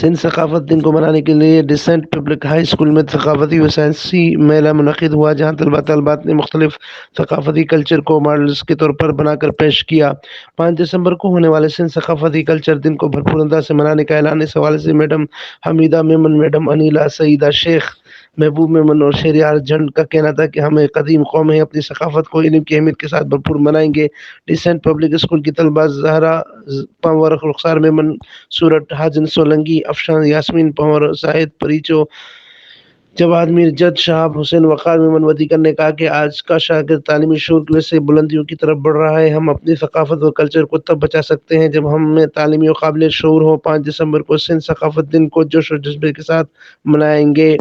سندھ ثقافت دن کو منانے کے لیے ڈسینٹ پبلک ہائی اسکول میں ثقافتی و سائنسی میلہ منعقد ہوا، جہاں طلباء طالبات نے مختلف ثقافتی کلچر کو ماڈلز کے طور پر بنا کر پیش کیا۔ 5 دسمبر کو ہونے والے سندھ ثقافتی کلچر دن کو بھرپور انداز سے منانے کا اعلان اس حوالے سے میڈم حمیدہ میمن، میڈم انیلا، سعیدہ شیخ، محبوب میمن اور شہریار جھنڈ کا کہنا تھا کہ ہم ایک قدیم قوم ہیں، اپنی ثقافت کو علم کی اہمیت کے ساتھ بھرپور منائیں گے۔ ڈسینٹ پبلک اسکول کی طلباء زہرا پنور، رخسار میمن، سورت حاجن سولنگی، افشان یاسمین پنور، زاہد پریچو، جواد میر، جد شہاب حسین، وقار میمن ودیکر نے کہا کہ آج کا شاگرد تعلیمی شعور کی وجہ سے بلندیوں کی طرف بڑھ رہا ہے۔ ہم اپنی ثقافت و کلچر کو تب بچا سکتے ہیں جب ہم میں تعلیمی و قابل شعور ہو۔ 5 دسمبر کو سندھ ثقافت دن کو جوش و جذبے کے ساتھ منائیں گے۔